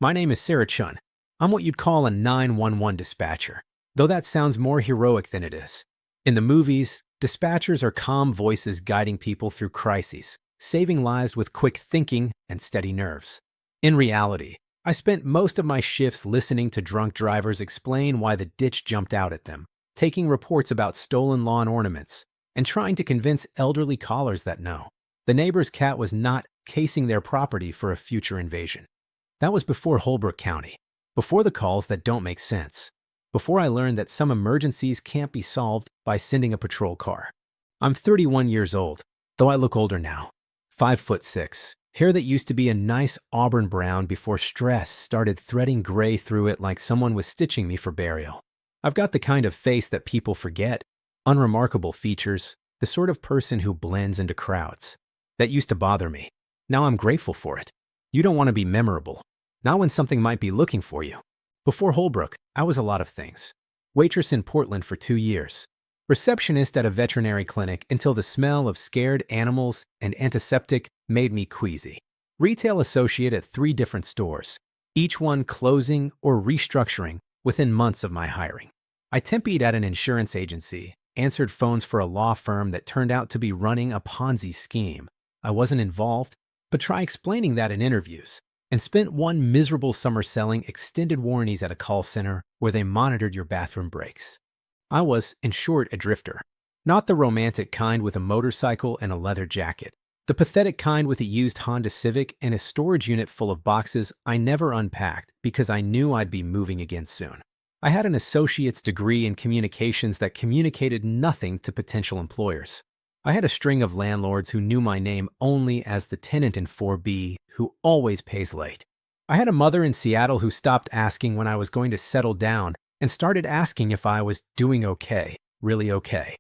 My name is Sarah Chun. I'm what you'd call a 911 dispatcher, though that sounds more heroic than it is. In the movies, dispatchers are calm voices guiding people through crises, saving lives with quick thinking and steady nerves. In reality, I spent most of my shifts listening to drunk drivers explain why the ditch jumped out at them, taking reports about stolen lawn ornaments, and trying to convince elderly callers that no, the neighbor's cat was not casing their property for a future invasion. That was before Holbrook County, before the calls that don't make sense, before I learned that some emergencies can't be solved by sending a patrol car. I'm 31 years old, though I look older now. 5'6", hair that used to be a nice auburn brown before stress started threading gray through it like someone was stitching me for burial. I've got the kind of face that people forget, unremarkable features, the sort of person who blends into crowds. That used to bother me. Now I'm grateful for it. You don't want to be memorable, not when something might be looking for you. Before Holbrook, I was a lot of things. Waitress in Portland for 2 years. Receptionist at a veterinary clinic until the smell of scared animals and antiseptic made me queasy. Retail associate at 3 different stores, each one closing or restructuring within months of my hiring. I tempied at an insurance agency, answered phones for a law firm that turned out to be running a Ponzi scheme. I wasn't involved, but try explaining that in interviews, and spent one miserable summer selling extended warranties at a call center where they monitored your bathroom breaks. I was, in short, a drifter. Not the romantic kind with a motorcycle and a leather jacket. The pathetic kind with a used Honda Civic and a storage unit full of boxes I never unpacked because I knew I'd be moving again soon. I had an associate's degree in communications that communicated nothing to potential employers. I had a string of landlords who knew my name only as the tenant in 4B who always pays late. I had a mother in Seattle who stopped asking when I was going to settle down and started asking if I was doing okay, really okay.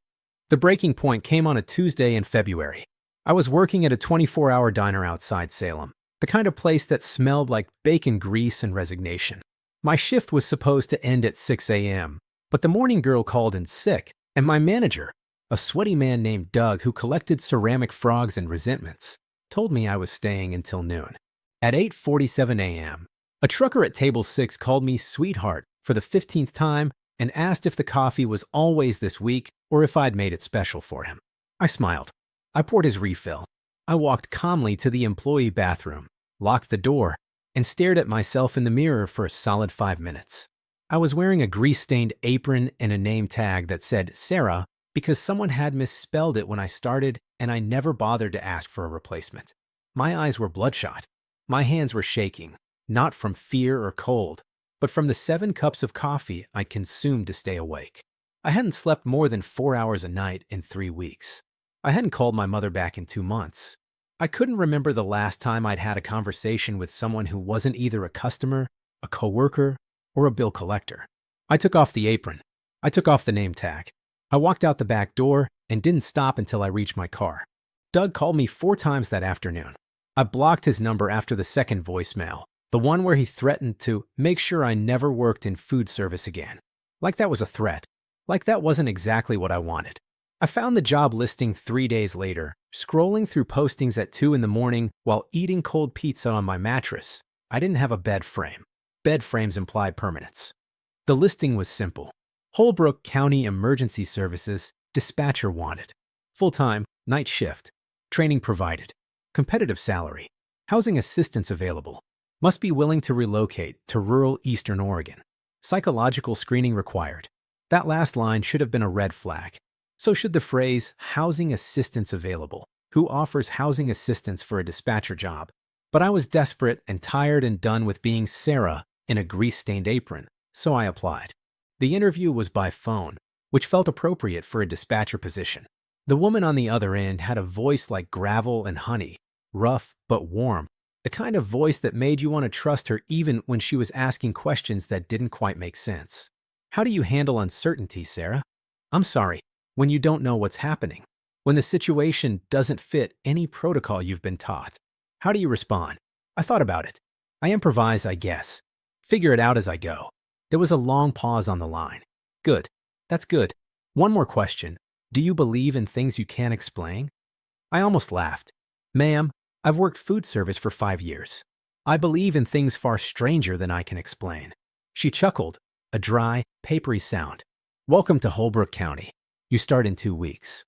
The breaking point came on a Tuesday in February. I was working at a 24-hour diner outside Salem, the kind of place that smelled like bacon grease and resignation. My shift was supposed to end at 6 a.m., but the morning girl called in sick, and my manager, a sweaty man named Doug who collected ceramic frogs and resentments, told me I was staying until noon. At 8:47 a.m., a trucker at Table 6 called me sweetheart for the 15th time and asked if the coffee was always this week or if I'd made it special for him. I smiled. I poured his refill. I walked calmly to the employee bathroom, locked the door, and stared at myself in the mirror for a solid 5 minutes. I was wearing a grease-stained apron and a name tag that said Sarah because someone had misspelled it when I started and I never bothered to ask for a replacement. My eyes were bloodshot. My hands were shaking, not from fear or cold, but from the 7 cups of coffee I consumed to stay awake. I hadn't slept more than 4 hours a night in 3 weeks. I hadn't called my mother back in 2 months. I couldn't remember the last time I'd had a conversation with someone who wasn't either a customer, a coworker, or a bill collector. I took off the apron. I took off the name tag. I walked out the back door and didn't stop until I reached my car. Doug called me 4 times that afternoon. I blocked his number after the second voicemail, the one where he threatened to make sure I never worked in food service again. Like that was a threat. Like that wasn't exactly what I wanted. I found the job listing 3 days later, scrolling through postings at 2 in the morning while eating cold pizza on my mattress. I didn't have a bed frame. Bed frames implied permanence. The listing was simple. Holbrook County Emergency Services, dispatcher wanted. Full-time, night shift. Training provided. Competitive salary. Housing assistance available. Must be willing to relocate to rural Eastern Oregon. Psychological screening required. That last line should have been a red flag. So should the phrase, housing assistance available. Who offers housing assistance for a dispatcher job? But I was desperate and tired and done with being Sarah in a grease-stained apron, so I applied. The interview was by phone, which felt appropriate for a dispatcher position. The woman on the other end had a voice like gravel and honey, rough but warm, the kind of voice that made you want to trust her even when she was asking questions that didn't quite make sense. How do you handle uncertainty, Sarah? I'm sorry, when you don't know what's happening, when the situation doesn't fit any protocol you've been taught. How do you respond? I thought about it. I improvise, I guess. Figure it out as I go. There was a long pause on the line. Good. That's good. One more question. Do you believe in things you can't explain? I almost laughed. Ma'am, I've worked food service for 5 years. I believe in things far stranger than I can explain. She chuckled, a dry, papery sound. Welcome to Holbrook County. You start in 2 weeks.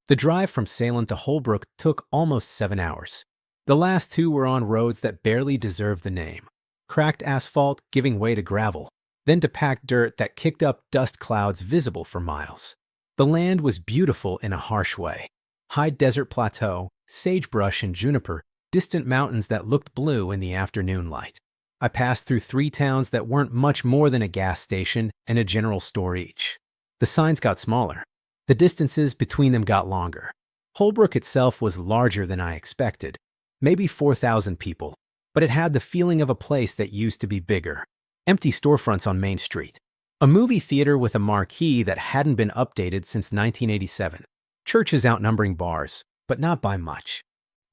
The drive from Salem to Holbrook took almost 7 hours. The last 2 were on roads that barely deserved the name. Cracked asphalt giving way to gravel, then to packed dirt that kicked up dust clouds visible for miles. The land was beautiful in a harsh way. High desert plateau, sagebrush and juniper, distant mountains that looked blue in the afternoon light. I passed through 3 towns that weren't much more than a gas station and a general store each. The signs got smaller. The distances between them got longer. Holbrook itself was larger than I expected, maybe 4,000 people, but it had the feeling of a place that used to be bigger. Empty storefronts on Main Street. A movie theater with a marquee that hadn't been updated since 1987. Churches outnumbering bars, but not by much.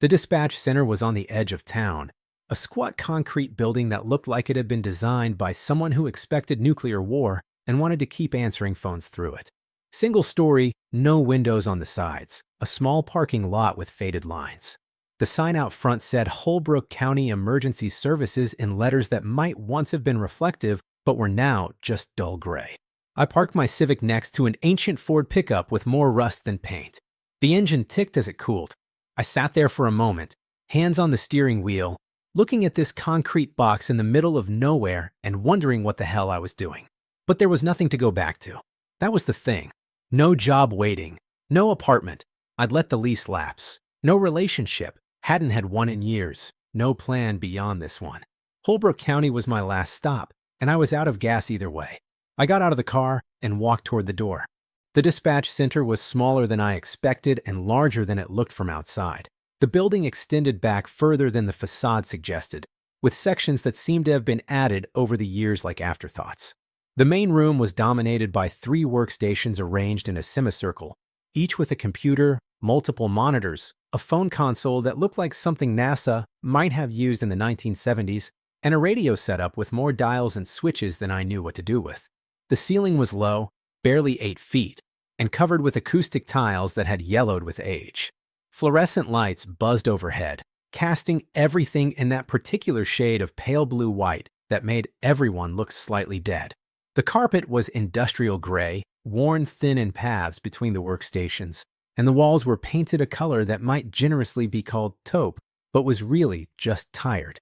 The dispatch center was on the edge of town, a squat concrete building that looked like it had been designed by someone who expected nuclear war and wanted to keep answering phones through it. Single story, no windows on the sides, a small parking lot with faded lines. The sign out front said Holbrook County Emergency Services in letters that might once have been reflective, but were now just dull gray. I parked my Civic next to an ancient Ford pickup with more rust than paint. The engine ticked as it cooled. I sat there for a moment, hands on the steering wheel, looking at this concrete box in the middle of nowhere and wondering what the hell I was doing. But there was nothing to go back to. That was the thing. No job waiting. No apartment. I'd let the lease lapse. No relationship. Hadn't had one in years. No plan beyond this one. Holbrook County was my last stop, and I was out of gas either way. I got out of the car and walked toward the door. The dispatch center was smaller than I expected and larger than it looked from outside. The building extended back further than the facade suggested, with sections that seemed to have been added over the years like afterthoughts. The main room was dominated by 3 workstations arranged in a semicircle, each with a computer, multiple monitors, a phone console that looked like something NASA might have used in the 1970s, and a radio setup with more dials and switches than I knew what to do with. The ceiling was low, barely 8 feet, and covered with acoustic tiles that had yellowed with age. Fluorescent lights buzzed overhead, casting everything in that particular shade of pale blue-white that made everyone look slightly dead. The carpet was industrial gray, worn thin in paths between the workstations, and the walls were painted a color that might generously be called taupe, but was really just tired.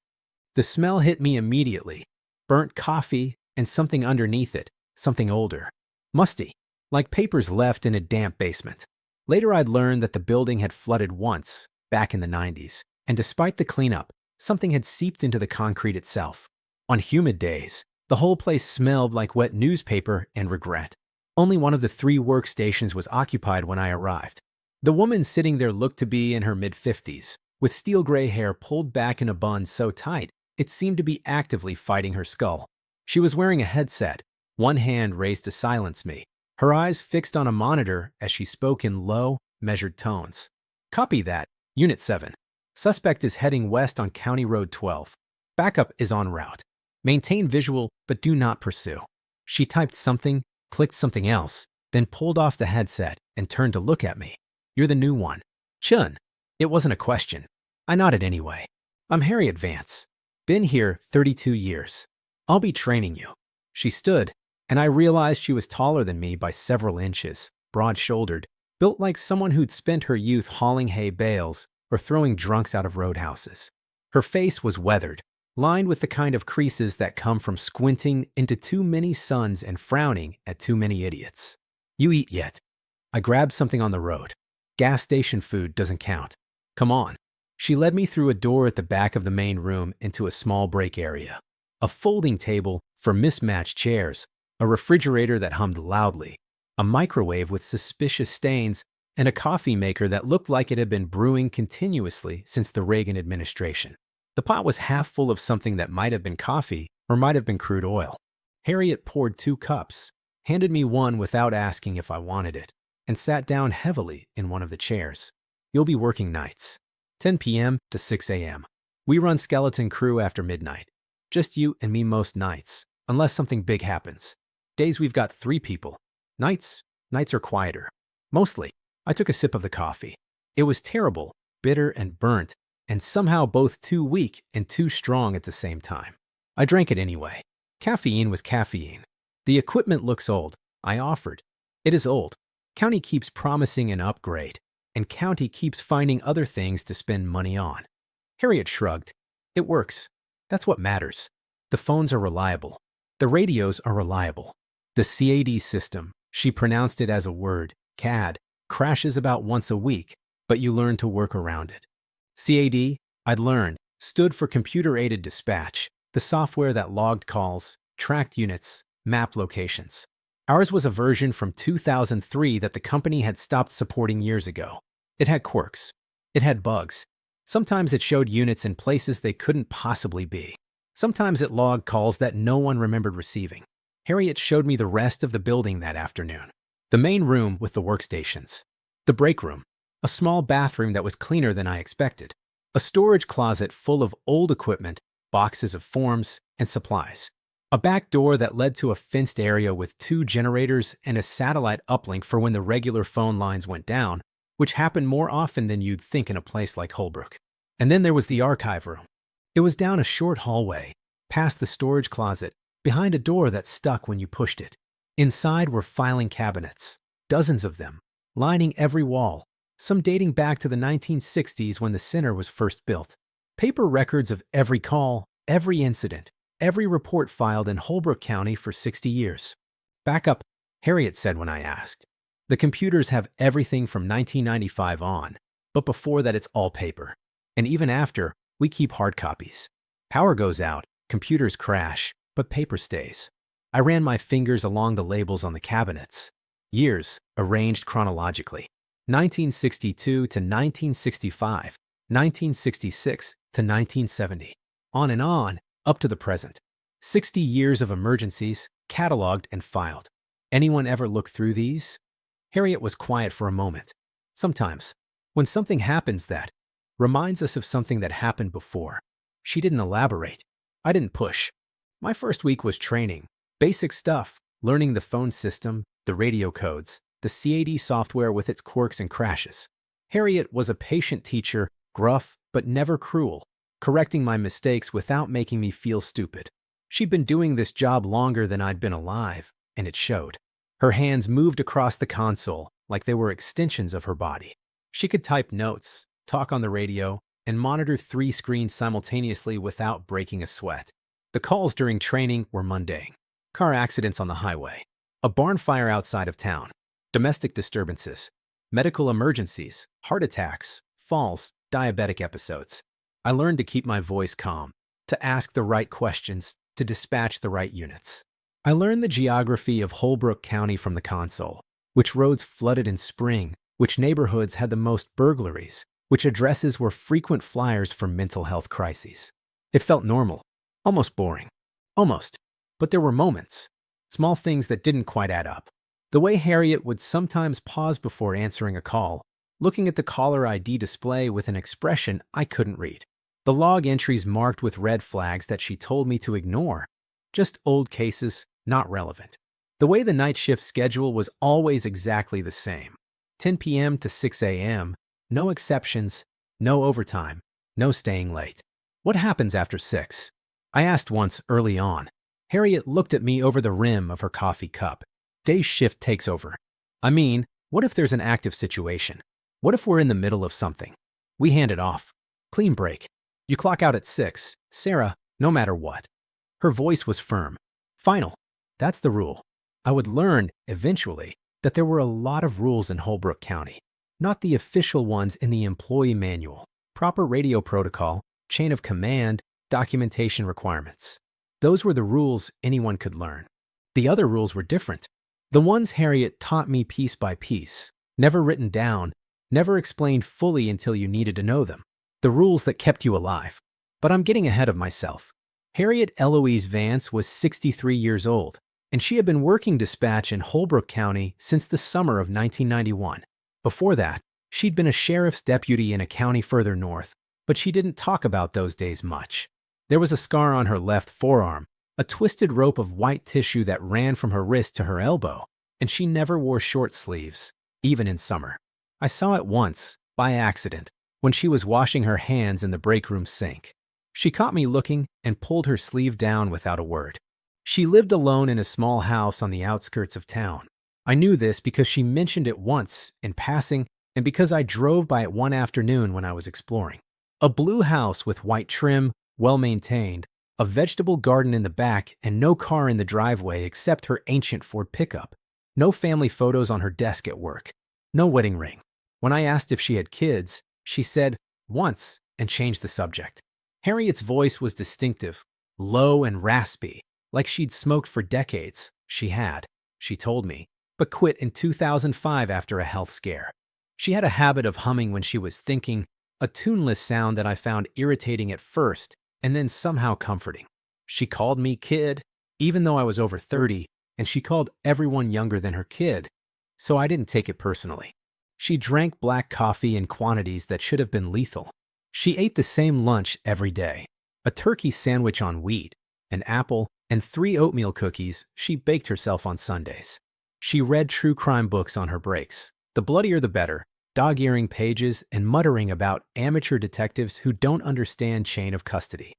The smell hit me immediately. Burnt coffee and something underneath it, something older. Musty, like papers left in a damp basement. Later I'd learned that the building had flooded once, back in the 90s, and despite the cleanup, something had seeped into the concrete itself. On humid days, the whole place smelled like wet newspaper and regret. Only one of the 3 workstations was occupied when I arrived. The woman sitting there looked to be in her mid-50s, with steel gray hair pulled back in a bun so tight it seemed to be actively fighting her skull. She was wearing a headset, one hand raised to silence me, her eyes fixed on a monitor as she spoke in low, measured tones. Copy that, Unit 7. Suspect is heading west on County Road 12. Backup is en route. Maintain visual, but do not pursue. She typed something, clicked something else, then pulled off the headset and turned to look at me. You're the new one. Chun. It wasn't a question. I nodded anyway. I'm Harriet Vance. Been here 32 years. I'll be training you. She stood, and I realized she was taller than me by several inches, broad-shouldered, built like someone who'd spent her youth hauling hay bales or throwing drunks out of roadhouses. Her face was weathered, lined with the kind of creases that come from squinting into too many suns and frowning at too many idiots. You eat yet? I grabbed something on the road. Gas station food doesn't count. Come on. She led me through a door at the back of the main room into a small break area. A folding table for mismatched chairs, a refrigerator that hummed loudly, a microwave with suspicious stains, and a coffee maker that looked like it had been brewing continuously since the Reagan administration. The pot was half full of something that might have been coffee or might have been crude oil. Harriet poured 2 cups, handed me one without asking if I wanted it, and sat down heavily in one of the chairs. You'll be working nights, 10 p.m. to 6 a.m. We run skeleton crew after midnight. Just you and me most nights, unless something big happens. Days we've got 3 people. Nights are quieter. Mostly. I took a sip of the coffee. It was terrible, bitter and burnt, and somehow both too weak and too strong at the same time. I drank it anyway. Caffeine was caffeine. The equipment looks old, I offered. It is old. County keeps promising an upgrade, and County keeps finding other things to spend money on. Harriet shrugged. It works. That's what matters. The phones are reliable. The radios are reliable. The CAD system, she pronounced it as a word, CAD, crashes about once a week, but you learn to work around it. CAD, I'd learned, stood for Computer-Aided Dispatch, the software that logged calls, tracked units, mapped locations. Ours was a version from 2003 that the company had stopped supporting years ago. It had quirks. It had bugs. Sometimes it showed units in places they couldn't possibly be. Sometimes it logged calls that no one remembered receiving. Harriet showed me the rest of the building that afternoon. The main room with the workstations. The break room. A small bathroom that was cleaner than I expected. A storage closet full of old equipment, boxes of forms, and supplies. A back door that led to a fenced area with 2 generators and a satellite uplink for when the regular phone lines went down, which happened more often than you'd think in a place like Holbrook. And then there was the archive room. It was down a short hallway, past the storage closet, behind a door that stuck when you pushed it. Inside were filing cabinets, dozens of them, lining every wall, some dating back to the 1960s when the center was first built. Paper records of every call, every incident, every report filed in Holbrook County for 60 years. Back up, Harriet said when I asked. The computers have everything from 1995 on, but before that it's all paper. And even after, we keep hard copies. Power goes out, computers crash, but paper stays. I ran my fingers along the labels on the cabinets. Years, arranged chronologically. 1962 to 1965, 1966 to 1970. On, up to the present. 60 years of emergencies, cataloged and filed. Anyone ever look through these? Harriet was quiet for a moment. Sometimes, when something happens that reminds us of something that happened before. She didn't elaborate. I didn't push. My first week was training. Basic stuff, learning the phone system, the radio codes, the CAD software with its quirks and crashes. Harriet was a patient teacher, gruff but never cruel, correcting my mistakes without making me feel stupid. She'd been doing this job longer than I'd been alive, and it showed. Her hands moved across the console like they were extensions of her body. She could type notes, talk on the radio, and monitor 3 screens simultaneously without breaking a sweat. The calls during training were mundane. Car accidents on the highway, a barn fire outside of town, domestic disturbances, medical emergencies, heart attacks, falls, diabetic episodes. I learned to keep my voice calm, to ask the right questions, to dispatch the right units. I learned the geography of Holbrook County from the console, which roads flooded in spring, which neighborhoods had the most burglaries, which addresses were frequent flyers for mental health crises. It felt normal, almost boring. Almost. But there were moments, small things that didn't quite add up. The way Harriet would sometimes pause before answering a call, looking at the caller ID display with an expression I couldn't read. The log entries marked with red flags that she told me to ignore. Just old cases, not relevant. The way the night shift schedule was always exactly the same. 10 p.m. to 6 a.m., no exceptions, no overtime, no staying late. What happens after 6? I asked once early on. Harriet looked at me over the rim of her coffee cup. Day shift takes over. I mean, what if there's an active situation? What if we're in the middle of something? We hand it off. Clean break. You clock out at 6, Sarah, no matter what. Her voice was firm. Final. That's the rule. I would learn, eventually, that there were a lot of rules in Holbrook County. Not the official ones in the employee manual, proper radio protocol, chain of command, documentation requirements. Those were the rules anyone could learn. The other rules were different. The ones Harriet taught me piece by piece, never written down, never explained fully until you needed to know them. The rules that kept you alive. But I'm getting ahead of myself. Harriet Eloise Vance was 63 years old, and she had been working dispatch in Holbrook County since the summer of 1991. Before that, she'd been a sheriff's deputy in a county further north, but she didn't talk about those days much. There was a scar on her left forearm, a twisted rope of white tissue that ran from her wrist to her elbow, and she never wore short sleeves, even in summer. I saw it once, by accident, when she was washing her hands in the break room sink. She caught me looking and pulled her sleeve down without a word. She lived alone in a small house on the outskirts of town. I knew this because she mentioned it once in passing and because I drove by it one afternoon when I was exploring. A blue house with white trim, well-maintained, a vegetable garden in the back, and no car in the driveway except her ancient Ford pickup. No family photos on her desk at work. No wedding ring. When I asked if she had kids, she said, once, and changed the subject. Harriet's voice was distinctive, low and raspy, like she'd smoked for decades. She had, she told me, but quit in 2005 after a health scare. She had a habit of humming when she was thinking, a tuneless sound that I found irritating at first and then somehow comforting. She called me kid, even though I was over 30, and she called everyone younger than her kid, so I didn't take it personally. She drank black coffee in quantities that should have been lethal. She ate the same lunch every day, a turkey sandwich on wheat, an apple, and 3 oatmeal cookies she baked herself on Sundays. She read true crime books on her breaks, the bloodier the better, dog-earing pages and muttering about amateur detectives who don't understand chain of custody.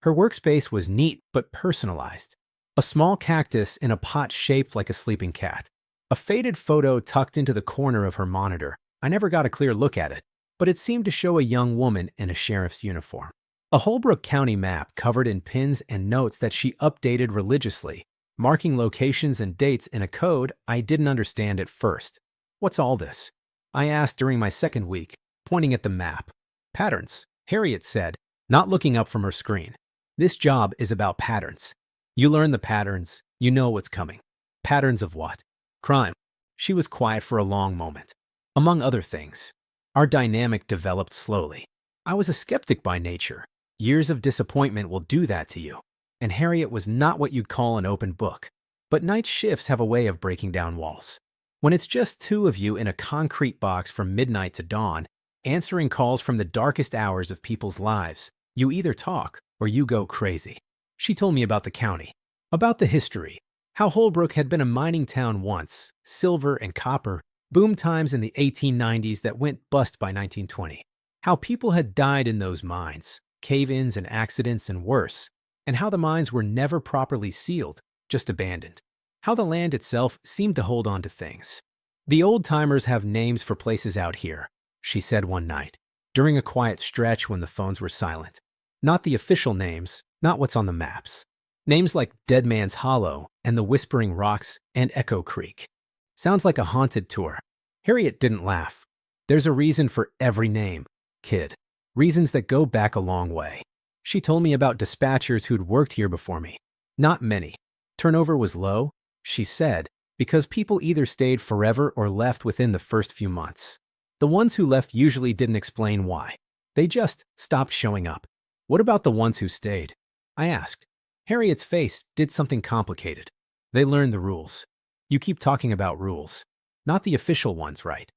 Her workspace was neat but personalized. A small cactus in a pot shaped like a sleeping cat. A faded photo tucked into the corner of her monitor. I never got a clear look at it, but it seemed to show a young woman in a sheriff's uniform. A Holbrook County map covered in pins and notes that she updated religiously, marking locations and dates in a code I didn't understand at first. What's all this? I asked during my second week, pointing at the map. Patterns, Harriet said, not looking up from her screen. This job is about patterns. You learn the patterns, you know what's coming. Patterns of what? Crime. She was quiet for a long moment. Among other things, our dynamic developed slowly. I was a skeptic by nature. Years of disappointment will do that to you. And Harriet was not what you'd call an open book. But night shifts have a way of breaking down walls. When it's just 2 of you in a concrete box from midnight to dawn, answering calls from the darkest hours of people's lives, you either talk or you go crazy. She told me about the county, about the history, how Holbrook had been a mining town once, silver and copper, boom times in the 1890s that went bust by 1920, how people had died in those mines, cave-ins and accidents and worse, and how the mines were never properly sealed, just abandoned. How the land itself seemed to hold on to things. The old-timers have names for places out here, she said one night, during a quiet stretch when the phones were silent. Not the official names, not what's on the maps. Names like Dead Man's Hollow and the Whispering Rocks and Echo Creek. Sounds like a haunted tour. Harriet didn't laugh. There's a reason for every name, kid. Reasons that go back a long way. She told me about dispatchers who'd worked here before me. Not many. Turnover was low, she said, because people either stayed forever or left within the first few months. The ones who left usually didn't explain why. They just stopped showing up. What about the ones who stayed? I asked. Harriet's face did something complicated. They learned the rules. You keep talking about rules. Not the official ones, right?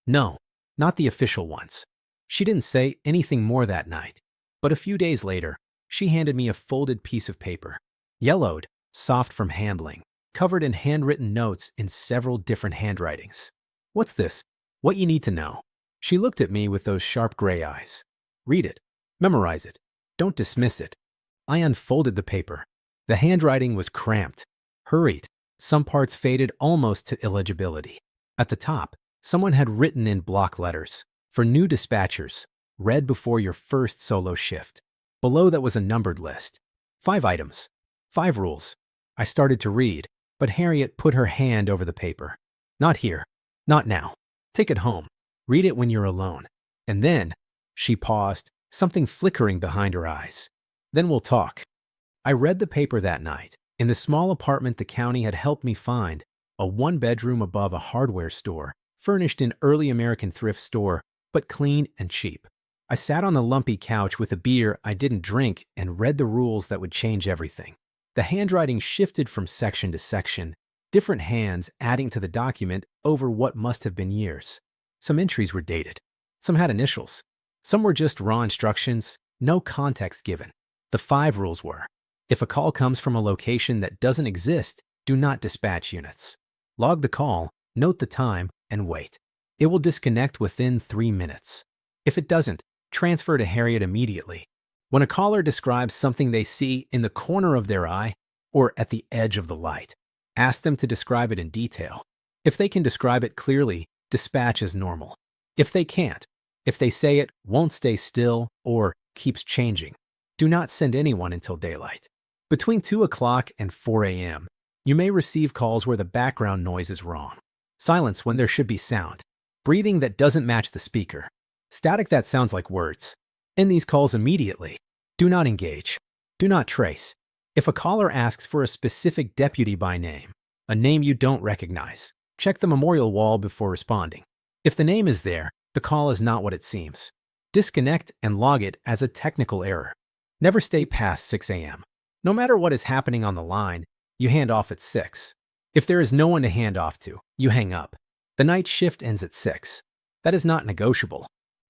No, not the official ones. She didn't say anything more that night. But a few days later, she handed me a folded piece of paper. Yellowed, soft from handling, covered in handwritten notes in several different handwritings. What's this? What you need to know. She looked at me with those sharp gray eyes. Read it. Memorize it. Don't dismiss it. I unfolded the paper. The handwriting was cramped, hurried, some parts faded almost to illegibility. At the top, someone had written in block letters, "For new dispatchers, read before your first solo shift." Below that was a numbered list. 5 items, 5 rules. I started to read, but Harriet put her hand over the paper. Not here. Not now. Take it home. Read it when you're alone. And then, she paused, something flickering behind her eyes. Then we'll talk. I read the paper that night, in the small apartment the county had helped me find, a 1-bedroom above a hardware store, furnished in early American thrift store, but clean and cheap. I sat on the lumpy couch with a beer I didn't drink and read the rules that would change everything. The handwriting shifted from section to section, different hands adding to the document over what must have been years. Some entries were dated. Some had initials. Some were just raw instructions, no context given. The 5 rules were: if a call comes from a location that doesn't exist, do not dispatch units. Log the call, note the time, and wait. It will disconnect within 3 minutes. If it doesn't, transfer to Harriet immediately. When a caller describes something they see in the corner of their eye or at the edge of the light, ask them to describe it in detail. If they can describe it clearly, dispatch as normal. If they can't, if they say it won't stay still or keeps changing, do not send anyone until daylight. Between 2 o'clock and 4 a.m., you may receive calls where the background noise is wrong. Silence when there should be sound. Breathing that doesn't match the speaker. Static that sounds like words. End these calls immediately. Do not engage. Do not trace. If a caller asks for a specific deputy by name, a name you don't recognize, check the memorial wall before responding. If the name is there, the call is not what it seems. Disconnect and log it as a technical error. Never stay past 6 a.m. No matter what is happening on the line, you hand off at 6. If there is no one to hand off to, you hang up. The night shift ends at 6. That is not negotiable.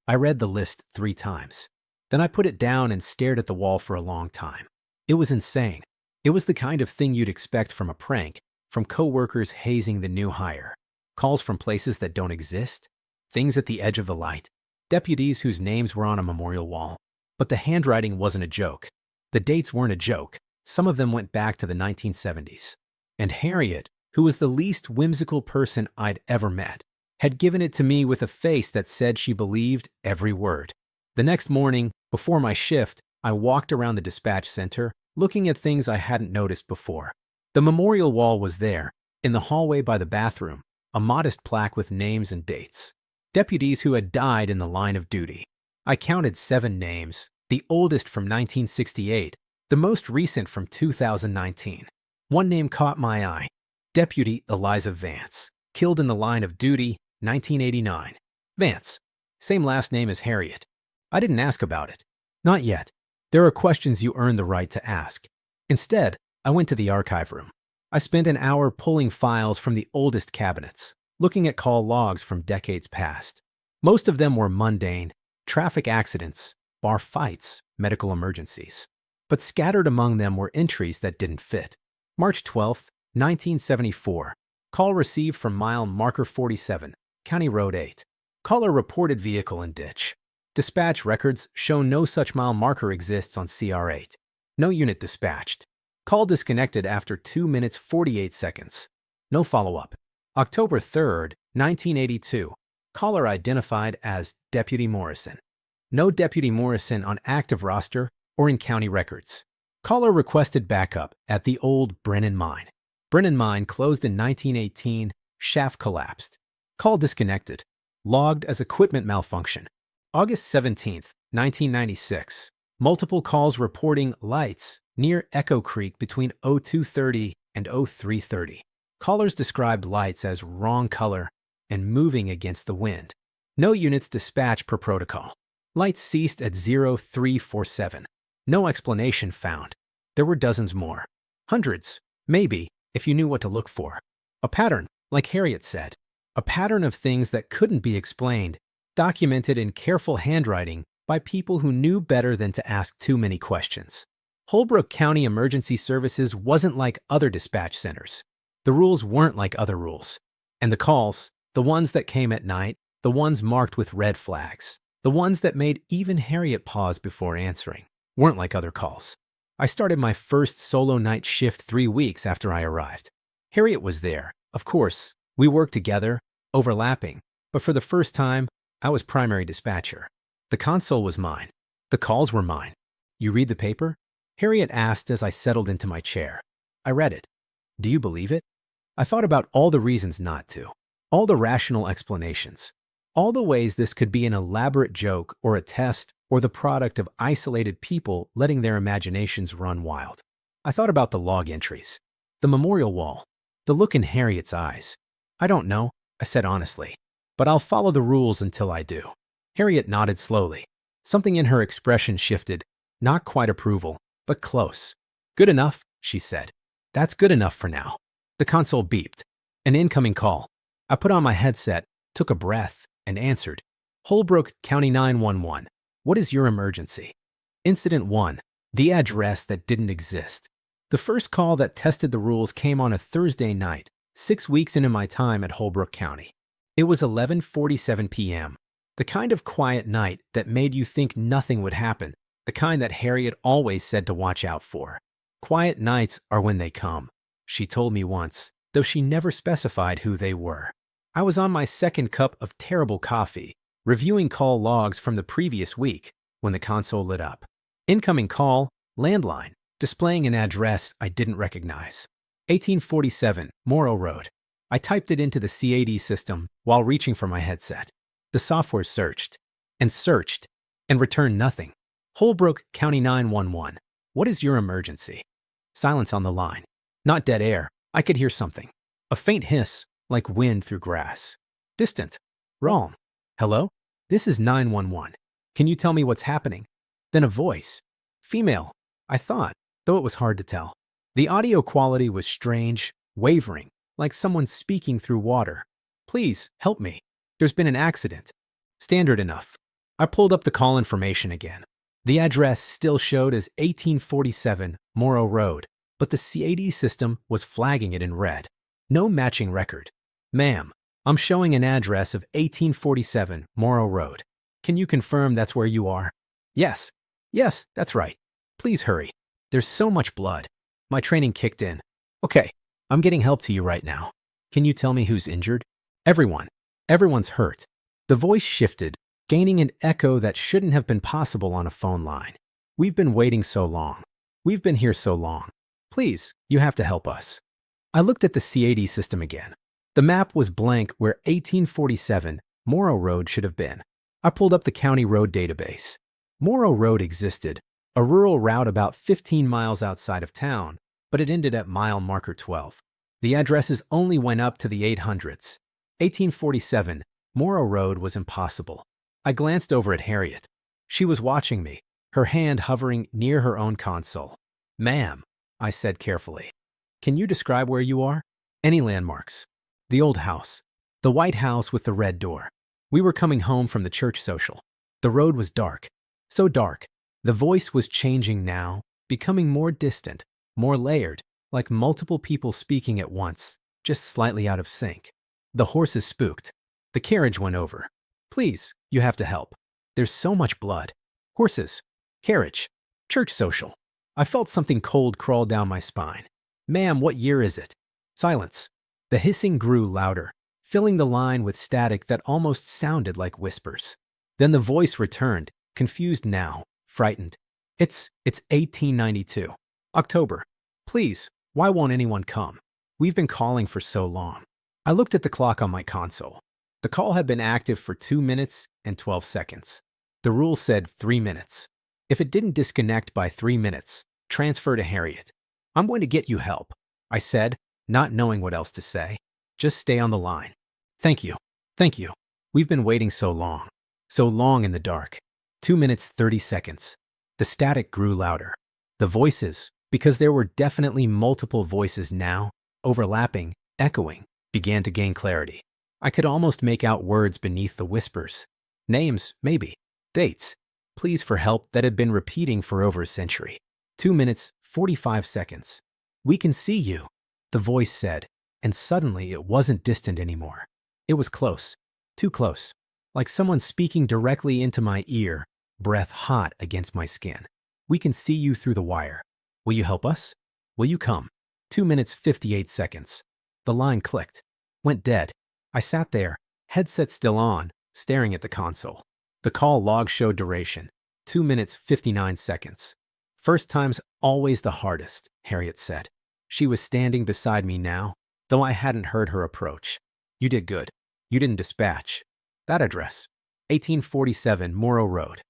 I read the list 3 times. Then I put it down and stared at the wall for a long time. It was insane. It was the kind of thing you'd expect from a prank, from coworkers hazing the new hire. Calls from places that don't exist. Things at the edge of the light. Deputies whose names were on a memorial wall. But the handwriting wasn't a joke. The dates weren't a joke. Some of them went back to the 1970s. And Harriet, who was the least whimsical person I'd ever met, had given it to me with a face that said she believed every word. The next morning, before my shift, I walked around the dispatch center, looking at things I hadn't noticed before. The memorial wall was there, in the hallway by the bathroom, a modest plaque with names and dates. Deputies who had died in the line of duty. I counted 7 names, the oldest from 1968, the most recent from 2019. One name caught my eye. Deputy Eliza Vance, killed in the line of duty, 1989. Vance, same last name as Harriet. I didn't ask about it. Not yet. There are questions you earn the right to ask. Instead, I went to the archive room. I spent an hour pulling files from the oldest cabinets, looking at call logs from decades past. Most of them were mundane, traffic accidents, bar fights, medical emergencies. But scattered among them were entries that didn't fit. March 12, 1974. Call received from mile marker 47, County Road 8. Caller reported vehicle in ditch. Dispatch records show no such mile marker exists on CR8. No unit dispatched. Call disconnected after 2 minutes 48 seconds. No follow-up. October 3rd, 1982. Caller identified as Deputy Morrison. No Deputy Morrison on active roster or in county records. Caller requested backup at the old Brennan Mine. Brennan Mine closed in 1918, shaft collapsed. Call disconnected. Logged as equipment malfunction. August 17th, 1996. Multiple calls reporting lights near Echo Creek between 0230 and 0330. Callers described lights as wrong color and moving against the wind. No units dispatched per protocol. Lights ceased at 0347. No explanation found. There were dozens more. Hundreds, maybe, if you knew what to look for. A pattern, like Harriet said. A pattern of things that couldn't be explained, documented in careful handwriting by people who knew better than to ask too many questions. Holbrook County Emergency Services wasn't like other dispatch centers. The rules weren't like other rules. And the calls, the ones that came at night, the ones marked with red flags, the ones that made even Harriet pause before answering, weren't like other calls. I started my first solo night shift 3 weeks after I arrived. Harriet was there, of course. We worked together, overlapping, but for the first time, I was primary dispatcher. The console was mine. The calls were mine. You read the paper? Harriet asked as I settled into my chair. I read it. Do you believe it? I thought about all the reasons not to, all the rational explanations, all the ways this could be an elaborate joke or a test or the product of isolated people letting their imaginations run wild. I thought about the log entries, the memorial wall, the look in Harriet's eyes. I don't know, I said honestly, but I'll follow the rules until I do. Harriet nodded slowly. Something in her expression shifted, not quite approval, but close. Good enough, she said. That's good enough for now. The console beeped. An incoming call. I put on my headset, took a breath, and answered. Holbrook County 911. What is your emergency? Incident 1. The address that didn't exist. The first call that tested the rules came on a Thursday night, 6 weeks into my time at Holbrook County. It was 11:47 p.m. The kind of quiet night that made you think nothing would happen. The kind that Harriet always said to watch out for. Quiet nights are when they come, she told me once, though she never specified who they were. I was on my second cup of terrible coffee, reviewing call logs from the previous week, when the console lit up. Incoming call, landline, displaying an address I didn't recognize. 1847, Morrow Road. I typed it into the CAD system while reaching for my headset. The software searched, and returned nothing. Holbrook County 911. What is your emergency? Silence on the line. Not dead air. I could hear something. A faint hiss, like wind through grass. Distant. Wrong. Hello? This is 911. Can you tell me what's happening? Then a voice. Female, I thought, though it was hard to tell. The audio quality was strange, wavering, like someone speaking through water. Please, help me. There's been an accident. Standard enough. I pulled up the call information again. The address still showed as 1847 Morrow Road, but the CAD system was flagging it in red. No matching record. Ma'am, I'm showing an address of 1847 Morrow Road. Can you confirm that's where you are? Yes, that's right. Please hurry. There's so much blood. My training kicked in. Okay, I'm getting help to you right now. Can you tell me who's injured? Everyone. Everyone's hurt. The voice shifted, gaining an echo that shouldn't have been possible on a phone line. We've been waiting so long. We've been here so long. Please, you have to help us. I looked at the CAD system again. The map was blank where 1847 Morrow Road should have been. I pulled up the county road database. Morrow Road existed, a rural route about 15 miles outside of town, but it ended at mile marker 12. The addresses only went up to the 800s. 1847 Morrow Road was impossible. I glanced over at Harriet. She was watching me, her hand hovering near her own console. Ma'am, I said carefully. Can you describe where you are? Any landmarks? The old house. The white house with the red door. We were coming home from the church social. The road was dark. So dark. The voice was changing now, becoming more distant, more layered, like multiple people speaking at once, just slightly out of sync. The horses spooked. The carriage went over. Please, you have to help. There's so much blood. Horses. Carriage. Church social. I felt something cold crawl down my spine. Ma'am, what year is it? Silence. The hissing grew louder, filling the line with static that almost sounded like whispers. Then the voice returned, confused now, frightened. It's 1892. October. Please, why won't anyone come? We've been calling for so long. I looked at the clock on my console. The call had been active for 2 minutes and 12 seconds. The rule said 3 minutes. If it didn't disconnect by 3 minutes, transfer to Harriet. I'm going to get you help, I said, not knowing what else to say. Just stay on the line. Thank you. Thank you. We've been waiting so long in the dark. 2 minutes, 30 seconds. The static grew louder. The voices, because there were definitely multiple voices now, overlapping, echoing, began to gain clarity. I could almost make out words beneath the whispers. Names, maybe. Dates. Pleas for help that had been repeating for over a century. 2 minutes, 45 seconds. We can see you, the voice said, and suddenly it wasn't distant anymore. It was close. Too close. Like someone speaking directly into my ear, breath hot against my skin. We can see you through the wire. Will you help us? Will you come? 2 minutes, 58 seconds. The line clicked. Went dead. I sat there, headset still on, staring at the console. The call log showed duration. 2 minutes, 59 seconds. First time's always the hardest, Harriet said. She was standing beside me now, though I hadn't heard her approach. You did good. You didn't dispatch. That address, 1847 Morrow Road,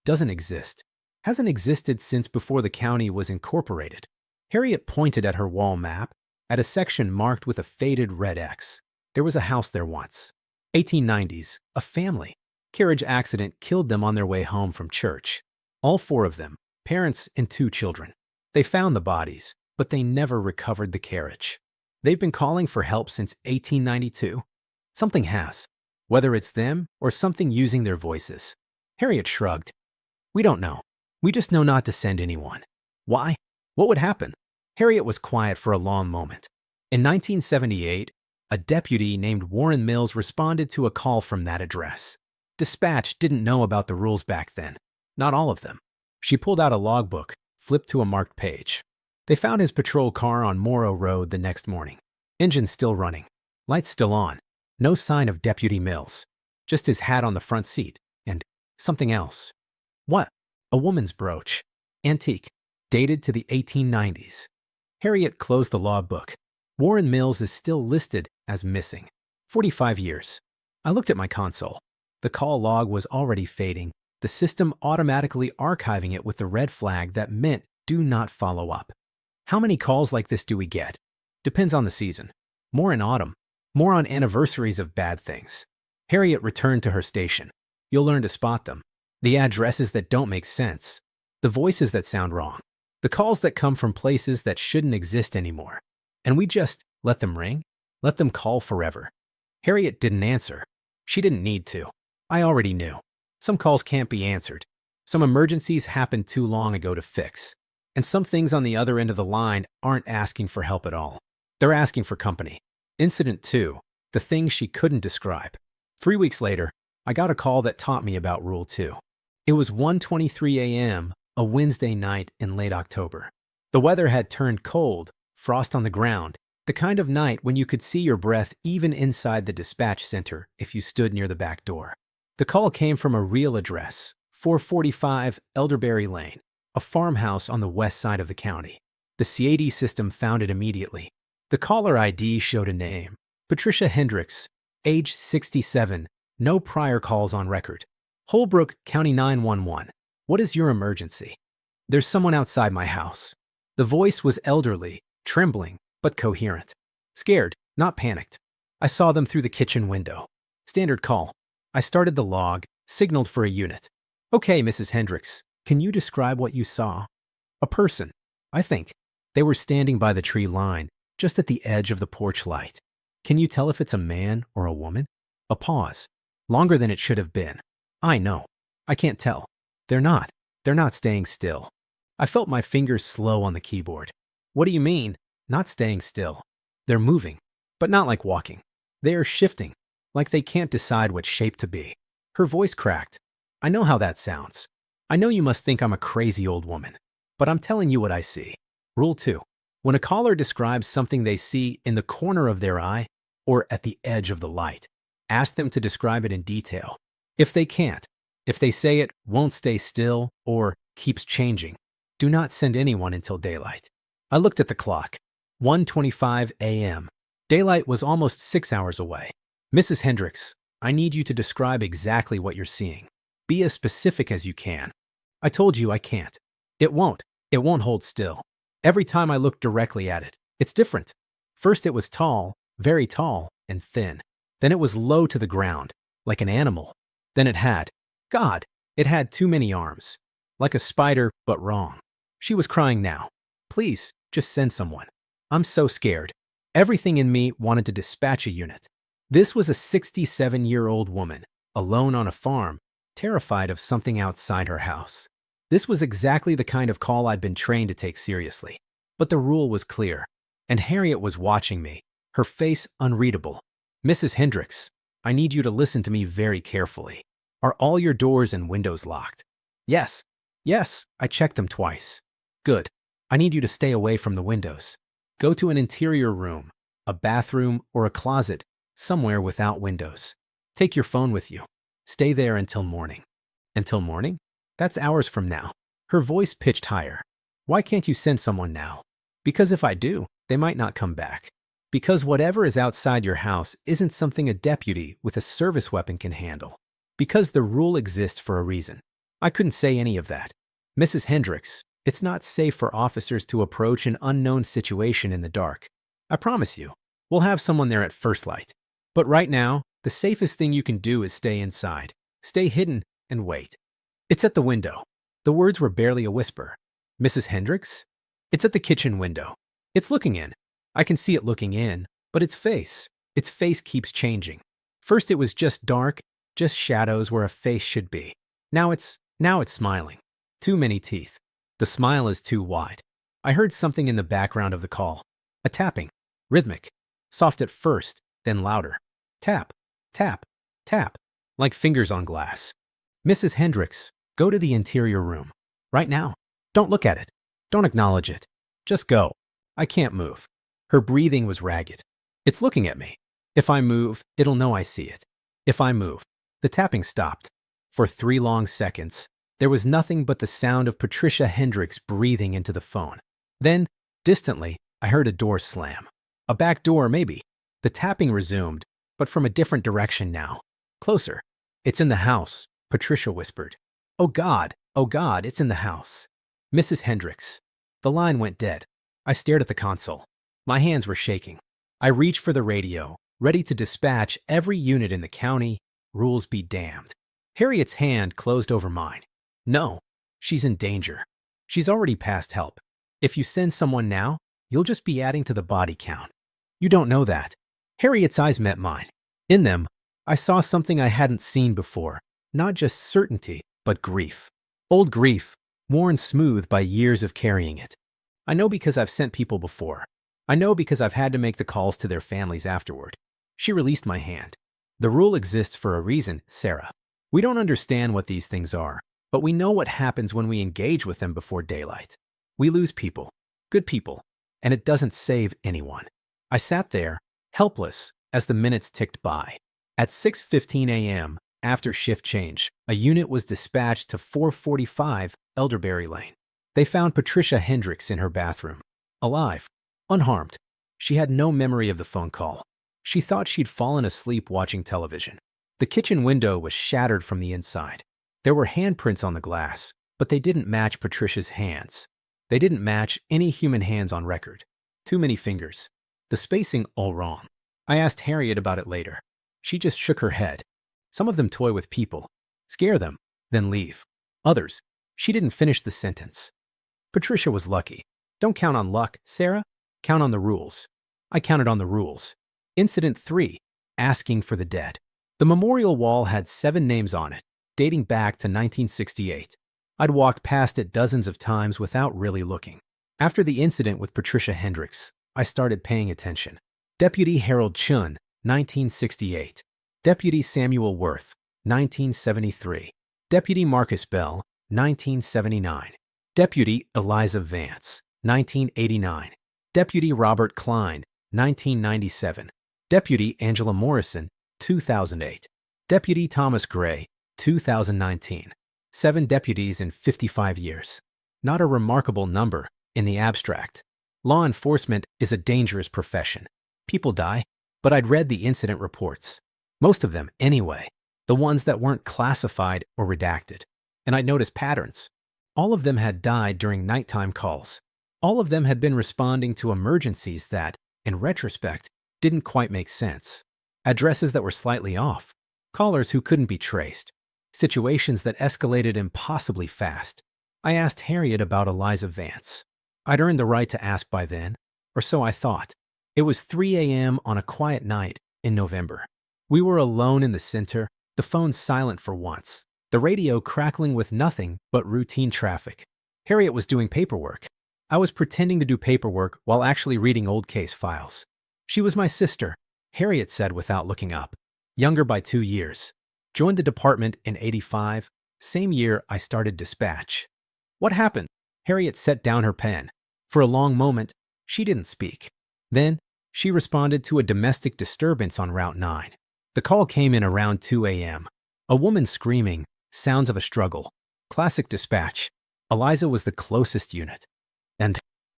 doesn't exist. Hasn't existed since before the county was incorporated. Harriet pointed at her wall map, at a section marked with a faded red X. There was a house there once. 1890s, a family. Carriage accident killed them on their way home from church. All 4 of them, parents and 2 children. They found the bodies, but they never recovered the carriage. They've been calling for help since 1892. Something has, whether it's them or something using their voices. Harriet shrugged. We don't know. We just know not to send anyone. Why? What would happen? Harriet was quiet for a long moment. In 1978, a deputy named Warren Mills responded to a call from that address. Dispatch didn't know about the rules back then. Not all of them. She pulled out a logbook, flipped to a marked page. They found his patrol car on Morrow Road the next morning. Engine still running. Lights still on. No sign of Deputy Mills. Just his hat on the front seat. And something else. What? A woman's brooch. Antique. Dated to the 1890s. Harriet closed the logbook. Warren Mills is still listed as missing. 45 years. I looked at my console. The call log was already fading, the system automatically archiving it with the red flag that meant do not follow up. How many calls like this do we get? Depends on the season. More in autumn. More on anniversaries of bad things. Harriet returned to her station. You'll learn to spot them. The addresses that don't make sense. The voices that sound wrong. The calls that come from places that shouldn't exist anymore. And we just let them ring? Let them call forever. Harriet didn't answer. She didn't need to. I already knew. Some calls can't be answered. Some emergencies happened too long ago to fix. And some things on the other end of the line aren't asking for help at all. They're asking for company. Incident 2, the thing she couldn't describe. 3 weeks later, I got a call that taught me about Rule 2. It was 1:23 a.m., a Wednesday night in late October. The weather had turned cold, frost on the ground, the kind of night when you could see your breath even inside the dispatch center if you stood near the back door. The call came from a real address, 445 Elderberry Lane, a farmhouse on the west side of the county. The CAD system found it immediately. The caller ID showed a name, Patricia Hendricks, age 67, no prior calls on record. Holbrook County 911. What is your emergency? There's someone outside my house. The voice was elderly, trembling, but coherent. Scared, not panicked. I saw them through the kitchen window. Standard call. I started the log, signaled for a unit. Okay, Mrs. Hendricks, can you describe what you saw? A person, I think. They were standing by the tree line, just at the edge of the porch light. Can you tell if it's a man or a woman? A pause. Longer than it should have been. I know. I can't tell. They're not. They're not staying still. I felt my fingers slow on the keyboard. What do you mean, not staying still? They're moving, but not like walking. They are shifting, like they can't decide what shape to be. Her voice cracked. I know how that sounds. I know you must think I'm a crazy old woman, but I'm telling you what I see. Rule 2. When a caller describes something they see in the corner of their eye or at the edge of the light, ask them to describe it in detail. If they can't, if they say it won't stay still or keeps changing, do not send anyone until daylight. I looked at the clock. 1:25 a.m. Daylight was almost 6 hours away. Mrs. Hendricks, I need you to describe exactly what you're seeing. Be as specific as you can. I told you I can't. It won't hold still. Every time I look directly at it, it's different. First it was tall, very tall, and thin. Then it was low to the ground, like an animal. Then it had too many arms. Like a spider, but wrong. She was crying now. Please, just send someone. I'm so scared. Everything in me wanted to dispatch a unit. This was a 67-year-old woman, alone on a farm, terrified of something outside her house. This was exactly the kind of call I'd been trained to take seriously. But the rule was clear, and Harriet was watching me, her face unreadable. Mrs. Hendricks, I need you to listen to me very carefully. Are all your doors and windows locked? Yes, I checked them twice. Good. I need you to stay away from the windows. Go to an interior room, a bathroom, or a closet, somewhere without windows. Take your phone with you. Stay there until morning. Until morning? That's hours from now. Her voice pitched higher. Why can't you send someone now? Because if I do, they might not come back. Because whatever is outside your house isn't something a deputy with a service weapon can handle. Because the rule exists for a reason. I couldn't say any of that. Mrs. Hendricks, it's not safe for officers to approach an unknown situation in the dark. I promise you, we'll have someone there at first light. But right now, the safest thing you can do is stay inside. Stay hidden and wait. It's at the window. The words were barely a whisper. Mrs. Hendricks? It's at the kitchen window. It's looking in. I can see it looking in, but its face keeps changing. First it was just dark, just shadows where a face should be. Now it's smiling. Too many teeth. The smile is too wide. I heard something in the background of the call. A tapping. Rhythmic. Soft at first, then louder. Tap, tap, tap. like fingers on glass. Mrs. Hendricks, go to the interior room. Right now. Don't look at it. Don't acknowledge it. Just go. I can't move. Her breathing was ragged. It's looking at me. If I move, it'll know I see it. If I move. The tapping stopped. For 3 long seconds, there was nothing but the sound of Patricia Hendricks breathing into the phone. Then, distantly, I heard a door slam. A back door, maybe. The tapping resumed, but from a different direction now. Closer. It's in the house, Patricia whispered. Oh God, it's in the house. Mrs. Hendricks. The line went dead. I stared at the console. My hands were shaking. I reached for the radio, ready to dispatch every unit in the county. Rules be damned. Harriet's hand closed over mine. No, she's in danger. She's already past help. If you send someone now, you'll just be adding to the body count. You don't know that. Harriet's eyes met mine. In them, I saw something I hadn't seen before. Not just certainty, but grief. Old grief, worn smooth by years of carrying it. I know because I've sent people before. I know because I've had to make the calls to their families afterward. She released my hand. The rule exists for a reason, Sarah. We don't understand what these things are, but we know what happens when we engage with them before daylight. We lose people, good people, and it doesn't save anyone. I sat there, helpless, as the minutes ticked by. At 6:15 a.m., after shift change, a unit was dispatched to 445 Elderberry Lane. They found Patricia Hendricks in her bathroom, alive, unharmed. She had no memory of the phone call. She thought she'd fallen asleep watching television. The kitchen window was shattered from the inside. There were handprints on the glass, but they didn't match Patricia's hands. They didn't match any human hands on record. Too many fingers. The spacing all wrong. I asked Harriet about it later. She just shook her head. Some of them toy with people, scare them, then leave. Others, she didn't finish the sentence. Patricia was lucky. Don't count on luck, Sarah. Count on the rules. I counted on the rules. Incident 3, asking for the dead. The memorial wall had 7 names on it, dating back to 1968. I'd walked past it dozens of times without really looking. After the incident with Patricia Hendricks, I started paying attention. Deputy Harold Chun, 1968. Deputy Samuel Worth, 1973. Deputy Marcus Bell, 1979. Deputy Eliza Vance, 1989. Deputy Robert Klein, 1997. Deputy Angela Morrison, 2008. Deputy Thomas Gray, 2019. 7 deputies in 55 years. Not a remarkable number in the abstract. Law enforcement is a dangerous profession. People die, but I'd read the incident reports. Most of them, anyway. The ones that weren't classified or redacted. And I'd noticed patterns. All of them had died during nighttime calls. All of them had been responding to emergencies that, in retrospect, didn't quite make sense. Addresses that were slightly off. Callers who couldn't be traced. Situations that escalated impossibly fast. I asked Harriet about Eliza Vance. I'd earned the right to ask by then, or so I thought. It was 3 a.m. on a quiet night in November. We were alone in the center, the phone silent for once, the radio crackling with nothing but routine traffic. Harriet was doing paperwork. I was pretending to do paperwork while actually reading old case files. She was my sister, Harriet said without looking up. Younger by 2 years. Joined the department in '85, same year I started dispatch. What happened? Harriet set down her pen. For a long moment, she didn't speak. Then, she responded to a domestic disturbance on Route 9. The call came in around 2 a.m. A woman screaming, sounds of a struggle. Classic dispatch. Eliza was the closest unit. And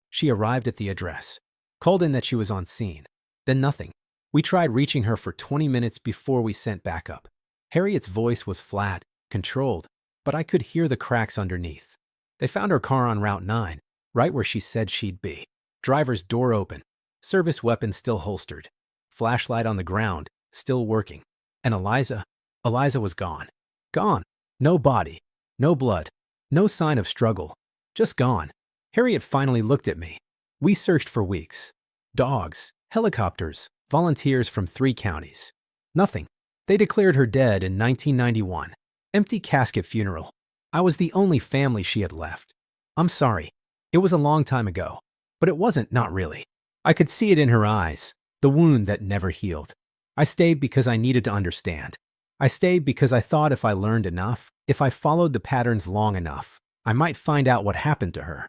she arrived at the address. Called in that she was on scene. Then nothing. We tried reaching her for 20 minutes before we sent backup. Harriet's voice was flat, controlled, but I could hear the cracks underneath. They found her car on Route 9, right where she said she'd be. Driver's door open. Service weapon still holstered. Flashlight on the ground, still working. And Eliza was gone. Gone. No body. No blood. No sign of struggle. Just gone. Harriet finally looked at me. We searched for weeks. Dogs, helicopters, volunteers from 3 counties. Nothing. They declared her dead in 1991. Empty casket funeral. I was the only family she had left. I'm sorry. It was a long time ago. But it wasn't, not really. I could see it in her eyes, the wound that never healed. I stayed because I needed to understand. I stayed because I thought if I learned enough, if I followed the patterns long enough, I might find out what happened to her.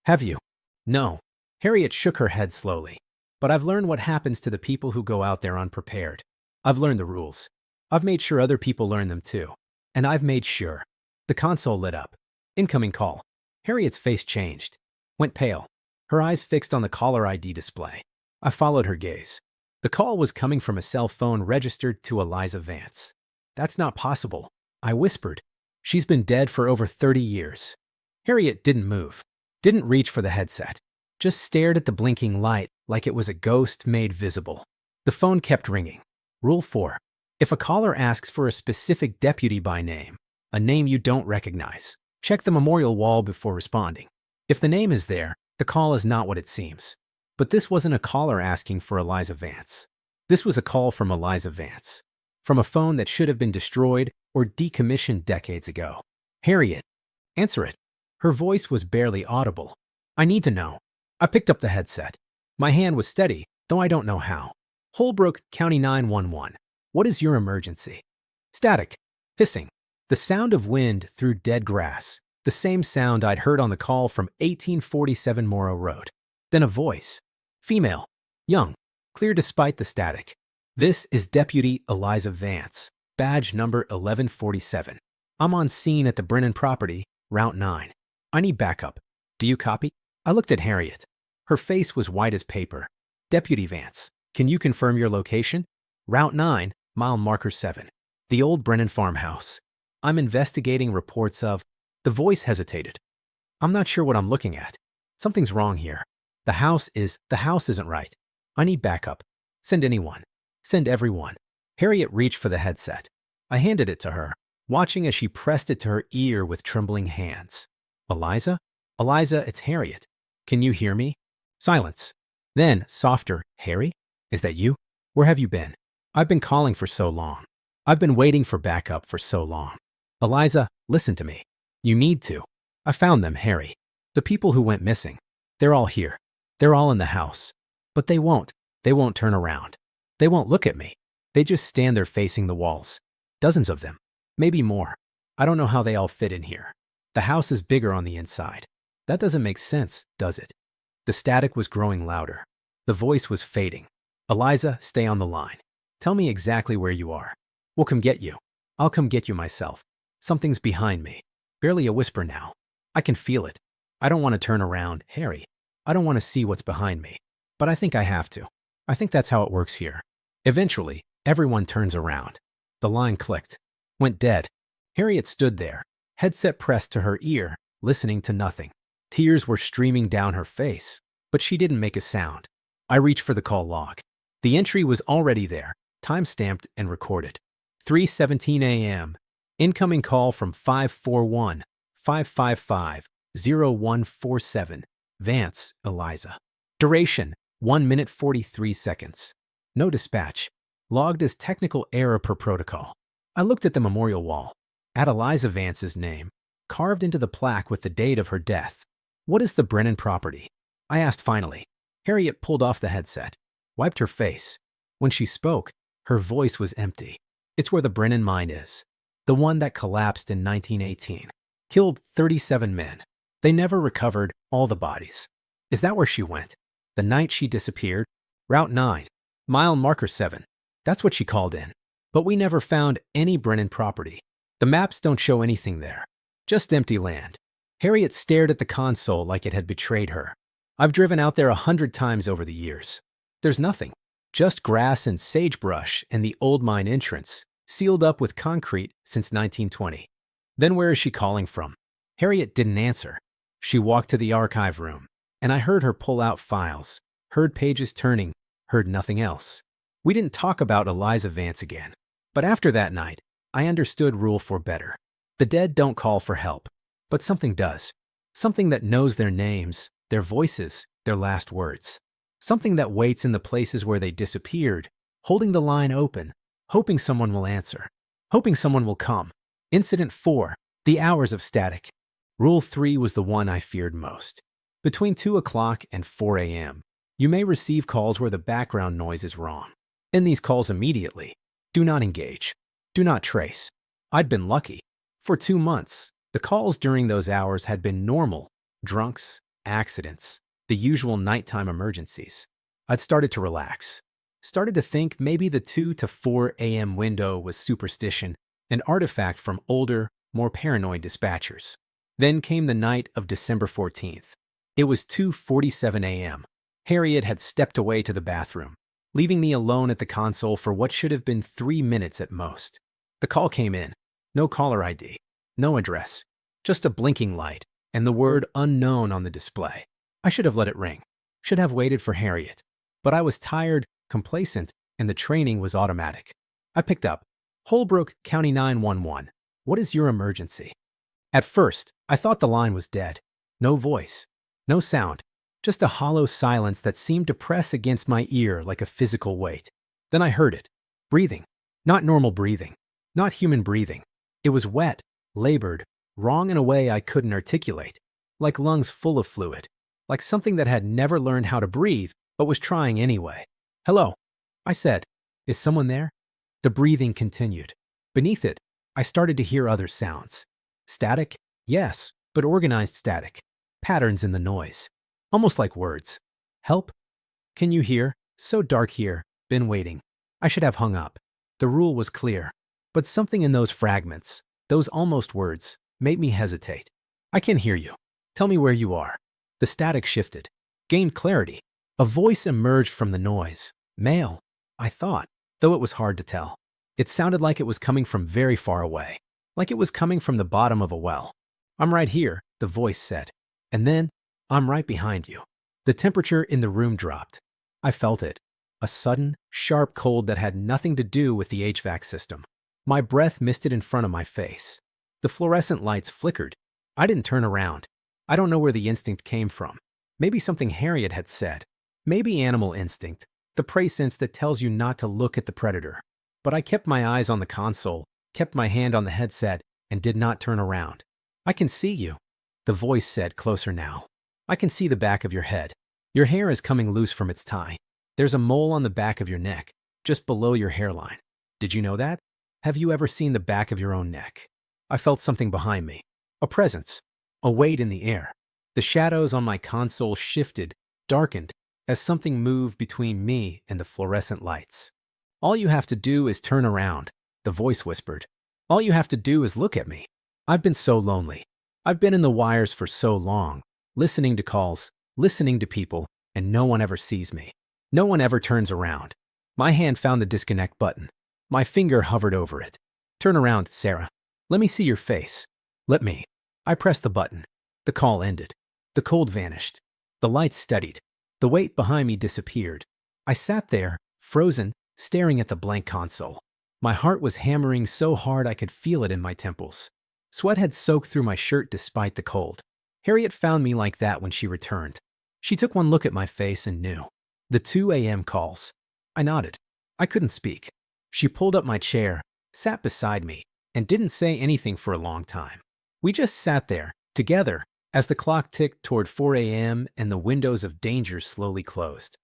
Have you? No. Harriet shook her head slowly. But I've learned what happens to the people who go out there unprepared. I've learned the rules. I've made sure other people learn them too. And I've made sure. The console lit up. Incoming call. Harriet's face changed. Went pale. Her eyes fixed on the caller ID display. I followed her gaze. The call was coming from a cell phone registered to Eliza Vance. That's not possible, I whispered. She's been dead for over 30 years. Harriet didn't move, didn't reach for the headset, just stared at the blinking light like it was a ghost made visible. The phone kept ringing. Rule 4. If a caller asks for a specific deputy by name, a name you don't recognize, check the memorial wall before responding. If the name is there, the call is not what it seems. But this wasn't a caller asking for Eliza Vance. This was a call from Eliza Vance, from a phone that should have been destroyed or decommissioned decades ago. Harriet, answer it. Her voice was barely audible. I need to know. I picked up the headset. My hand was steady, though I don't know how. Holbrook County 911. What is your emergency? Static. Hissing. The sound of wind through dead grass. The same sound I'd heard on the call from 1847 Morrow Road. Then a voice. Female. Young. Clear despite the static. This is Deputy Eliza Vance, badge number 1147. I'm on scene at the Brennan property, Route 9. I need backup. Do you copy? I looked at Harriet. Her face was white as paper. Deputy Vance, can you confirm your location? Route 9, mile marker 7. The old Brennan farmhouse. I'm investigating reports of... The voice hesitated. I'm not sure what I'm looking at. Something's wrong here. The house isn't right. I need backup. Send anyone. Send everyone. Harriet reached for the headset. I handed it to her, watching as she pressed it to her ear with trembling hands. Eliza? Eliza, it's Harriet. Can you hear me? Silence. Then, softer, Harry? Is that you? Where have you been? I've been calling for so long. I've been waiting for backup for so long. Eliza, listen to me. You need to. I found them, Harry. The people who went missing. They're all here. They're all in the house. But they won't. They won't turn around. They won't look at me. They just stand there facing the walls. Dozens of them. Maybe more. I don't know how they all fit in here. The house is bigger on the inside. That doesn't make sense, does it? The static was growing louder. The voice was fading. Eliza, stay on the line. Tell me exactly where you are. We'll come get you. I'll come get you myself. Something's behind me. Barely a whisper now. I can feel it. I don't want to turn around, Harry. I don't want to see what's behind me. But I think I have to. I think that's how it works here. Eventually, everyone turns around. The line clicked. Went dead. Harriet stood there, headset pressed to her ear, listening to nothing. Tears were streaming down her face, but she didn't make a sound. I reached for the call log. The entry was already there, time-stamped and recorded. 3:17 a.m. Incoming call from 541-555-0147. Vance, Eliza. Duration, 1 minute 43 seconds. No dispatch. Logged as technical error per protocol. I looked at the memorial wall. At Eliza Vance's name, carved into the plaque with the date of her death. What is the Brennan property? I asked finally. Harriet pulled off the headset, wiped her face. When she spoke, her voice was empty. It's where the Brennan mine is. The one that collapsed in 1918. Killed 37 men. They never recovered all the bodies. Is that where she went? The night she disappeared? Route 9, mile marker 7. That's what she called in. But we never found any Brennan property. The maps don't show anything there. Just empty land. Harriet stared at the console like it had betrayed her. I've driven out there 100 times over the years. There's nothing. Just grass and sagebrush and the old mine entrance, sealed up with concrete since 1920. Then where is she calling from? Harriet didn't answer. She walked to the archive room, and I heard her pull out files, heard pages turning, heard nothing else. We didn't talk about Eliza Vance again. But after that night, I understood Rule 4 better. The dead don't call for help, but something does. Something that knows their names, their voices, their last words. Something that waits in the places where they disappeared, holding the line open, hoping someone will answer, hoping someone will come. Incident 4, the hours of static. Rule 3 was the one I feared most. Between 2 o'clock and 4 a.m., you may receive calls where the background noise is wrong. End these calls immediately. Do not engage. Do not trace. I'd been lucky. For 2 months, the calls during those hours had been normal: drunks, accidents, the usual nighttime emergencies. I'd started to relax. Started to think maybe the 2 to 4 a.m. window was superstition, an artifact from older, more paranoid dispatchers. Then came the night of December 14th. It was 2:47 a.m. Harriet had stepped away to the bathroom, leaving me alone at the console for what should have been 3 minutes at most. The call came in. No caller ID, no address, just a blinking light and the word unknown on the display. I should have let it ring, should have waited for Harriet. But I was tired, complacent, and the training was automatic. I picked up. Holbrook County 911. What is your emergency? At first, I thought the line was dead. No voice, no sound, just a hollow silence that seemed to press against my ear like a physical weight. Then I heard it. Breathing. Not normal breathing. Not human breathing. It was wet, labored, wrong in a way I couldn't articulate. Like lungs full of fluid. Like something that had never learned how to breathe, but was trying anyway. Hello, I said. Is someone there? The breathing continued. Beneath it, I started to hear other sounds. Static? Yes, but organized static. Patterns in the noise. Almost like words. Help? Can you hear? So dark here. Been waiting. I should have hung up. The rule was clear. But something in those fragments, those almost words, made me hesitate. I can hear you. Tell me where you are. The static shifted. Gained clarity. A voice emerged from the noise. Male, I thought, though it was hard to tell. It sounded like it was coming from very far away. Like it was coming from the bottom of a well. I'm right here, the voice said. And then, I'm right behind you. The temperature in the room dropped. I felt it. A sudden, sharp cold that had nothing to do with the HVAC system. My breath misted in front of my face. The fluorescent lights flickered. I didn't turn around. I don't know where the instinct came from. Maybe something Harriet had said. Maybe animal instinct, the prey sense that tells you not to look at the predator. But I kept my eyes on the console, kept my hand on the headset, and did not turn around. I can see you, the voice said, closer now. I can see the back of your head. Your hair is coming loose from its tie. There's a mole on the back of your neck, just below your hairline. Did you know that? Have you ever seen the back of your own neck? I felt something behind me. A presence. A weight in the air. The shadows on my console shifted, darkened, as something moved between me and the fluorescent lights. All you have to do is turn around, the voice whispered. All you have to do is look at me. I've been so lonely. I've been in the wires for so long, listening to calls, listening to people, and no one ever sees me. No one ever turns around. My hand found the disconnect button. My finger hovered over it. Turn around, Sarah. Let me see your face. Let me. I pressed the button. The call ended. The cold vanished. The lights steadied. The weight behind me disappeared. I sat there, frozen, staring at the blank console. My heart was hammering so hard I could feel it in my temples. Sweat had soaked through my shirt despite the cold. Harriet found me like that when she returned. She took one look at my face and knew. The 2 a.m. calls. I nodded. I couldn't speak. She pulled up my chair, sat beside me, and didn't say anything for a long time. We just sat there, together, as the clock ticked toward 4 a.m. and the windows of danger slowly closed.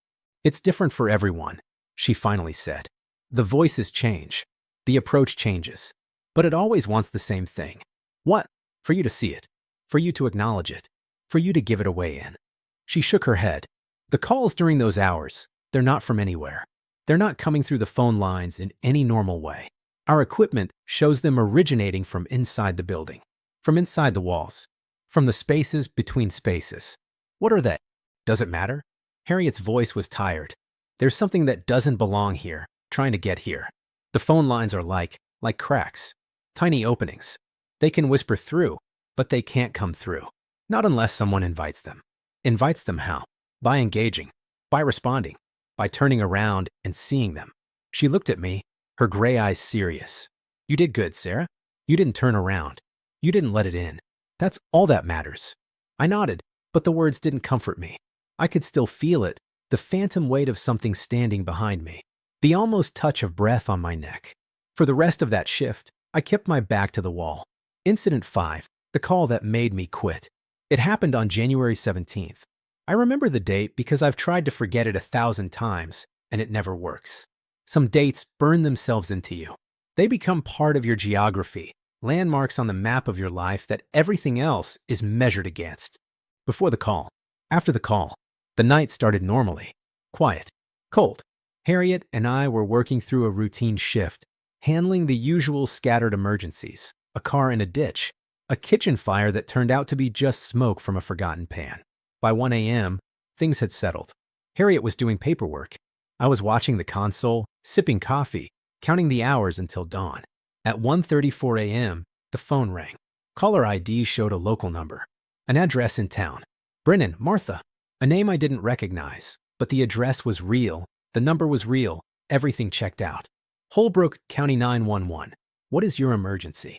It's different for everyone, she finally said. The voices change. The approach changes. But it always wants the same thing. What? For you to see it. For you to acknowledge it. For you to give it a way in. She shook her head. The calls during those hours, they're not from anywhere. They're not coming through the phone lines in any normal way. Our equipment shows them originating from inside the building. From inside the walls. From the spaces between spaces. What are they? Does it matter? Harriet's voice was tired. There's something that doesn't belong here, trying to get here. The phone lines are like cracks. Tiny openings. They can whisper through, but they can't come through. Not unless someone invites them. Invites them how? By engaging. By responding. By turning around and seeing them. She looked at me, her gray eyes serious. You did good, Sarah. You didn't turn around. You didn't let it in. That's all that matters. I nodded, but the words didn't comfort me. I could still feel it, the phantom weight of something standing behind me. The almost touch of breath on my neck. For the rest of that shift, I kept my back to the wall. Incident 5, the call that made me quit. It happened on January 17th. I remember the date because I've tried to forget it 1,000 times, and it never works. Some dates burn themselves into you. They become part of your geography, landmarks on the map of your life that everything else is measured against. Before the call, after the call, the night started normally. Quiet, cold. Harriet and I were working through a routine shift, handling the usual scattered emergencies, a car in a ditch, a kitchen fire that turned out to be just smoke from a forgotten pan. By 1 a.m., things had settled. Harriet was doing paperwork. I was watching the console, sipping coffee, counting the hours until dawn. At 1:34 a.m., the phone rang. Caller ID showed a local number, an address in town. Brennan, Martha, a name I didn't recognize, but the address was real, the number was real, everything checked out. Holbrook County 911. What is your emergency?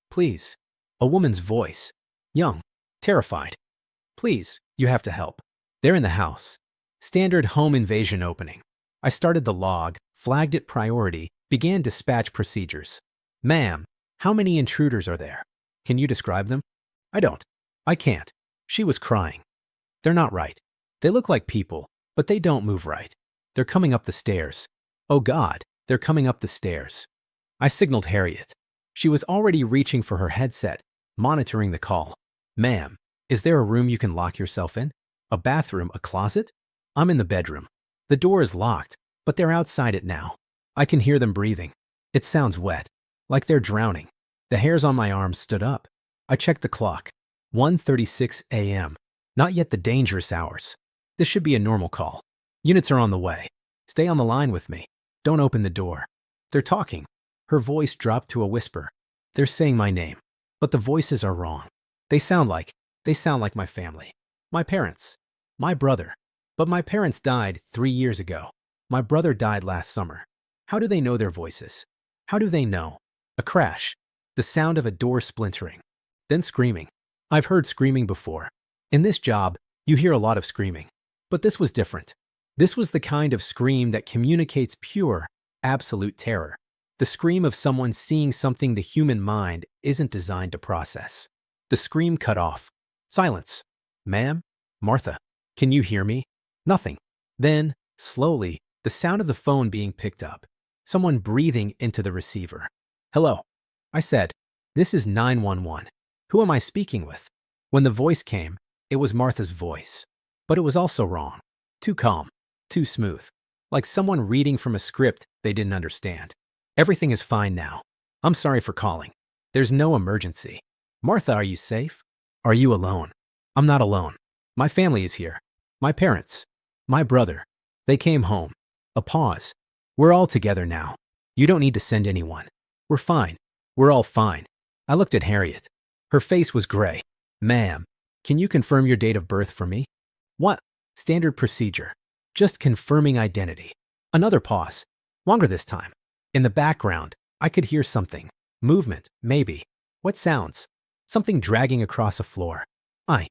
Please. A woman's voice. Young. Terrified. Please, you have to help. They're in the house. Standard home invasion opening. I started the log, flagged it priority, began dispatch procedures. Ma'am, how many intruders are there? Can you describe them? I don't. I can't. She was crying. They're not right. They look like people, but they don't move right. They're coming up the stairs. Oh God, they're coming up the stairs. I signaled Harriet. She was already reaching for her headset, monitoring the call. Ma'am, is there a room you can lock yourself in? A bathroom, a closet? I'm in the bedroom. The door is locked, but they're outside it now. I can hear them breathing. It sounds wet, like they're drowning. The hairs on my arms stood up. I checked the clock. 1:36 a.m. Not yet the dangerous hours. This should be a normal call. Units are on the way. Stay on the line with me. Don't open the door. They're talking. Her voice dropped to a whisper. They're saying my name, but the voices are wrong. They sound like my family. My parents. My brother. But my parents died 3 years ago. My brother died last summer. How do they know their voices? How do they know? A crash. The sound of a door splintering. Then screaming. I've heard screaming before. In this job, you hear a lot of screaming. But this was different. This was the kind of scream that communicates pure, absolute terror. The scream of someone seeing something the human mind isn't designed to process. The scream cut off. Silence. Ma'am? Martha? Can you hear me? Nothing. Then, slowly, the sound of the phone being picked up. Someone breathing into the receiver. Hello. I said, this is 911. Who am I speaking with? When the voice came, it was Martha's voice. But it was also wrong. Too calm. Too smooth. Like someone reading from a script they didn't understand. Everything is fine now. I'm sorry for calling. There's no emergency. Martha, are you safe? Are you alone? I'm not alone. My family is here. My parents. My brother. They came home. A pause. We're all together now. You don't need to send anyone. We're fine. We're all fine. I looked at Harriet. Her face was gray. Ma'am, can you confirm your date of birth for me? What? Standard procedure. Just confirming identity. Another pause. Longer this time. In the background, I could hear something. Movement, maybe. What sounds? Something dragging across a floor. I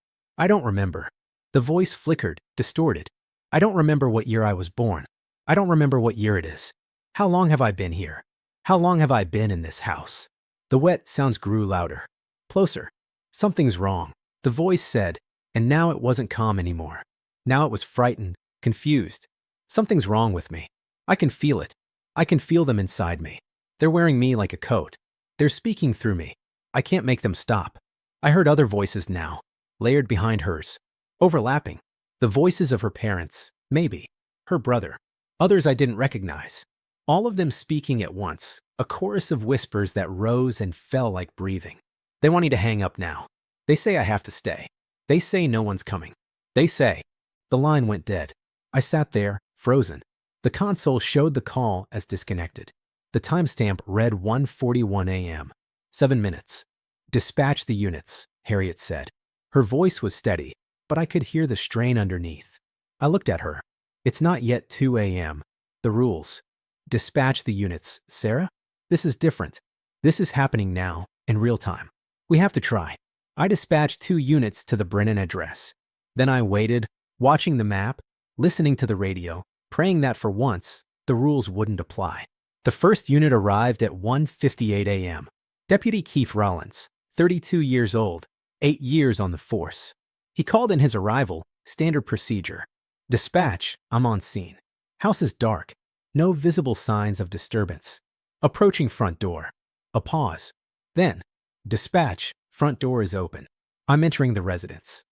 don't remember. The voice flickered, distorted. I don't remember what year I was born. I don't remember what year it is. How long have I been here? How long have I been in this house? The wet sounds grew louder. Closer. Something's wrong. The voice said, and now it wasn't calm anymore. Now it was frightened, confused. Something's wrong with me. I can feel it. I can feel them inside me. They're wearing me like a coat. They're speaking through me. I can't make them stop. I heard other voices now, layered behind hers, overlapping. The voices of her parents, maybe, her brother, others I didn't recognize. All of them speaking at once, a chorus of whispers that rose and fell like breathing. They want me to hang up now. They say I have to stay. They say no one's coming. They say. The line went dead. I sat there, frozen. The console showed the call as disconnected. The timestamp read 1:41 a.m. 7 minutes. Dispatch the units, Harriet said. Her voice was steady, but I could hear the strain underneath. I looked at her. It's not yet 2 a.m. The rules. Dispatch the units, Sarah? This is different. This is happening now, in real time. We have to try. I dispatched 2 units to the Brennan address. Then I waited, watching the map, listening to the radio, praying that for once, the rules wouldn't apply. The first unit arrived at 1:58 a.m. Deputy Keith Rollins, 32 years old, 8 years on the force. He called in his arrival, standard procedure. Dispatch, I'm on scene. House is dark. No visible signs of disturbance. Approaching front door. A pause. Then, dispatch, front door is open. I'm entering the residence.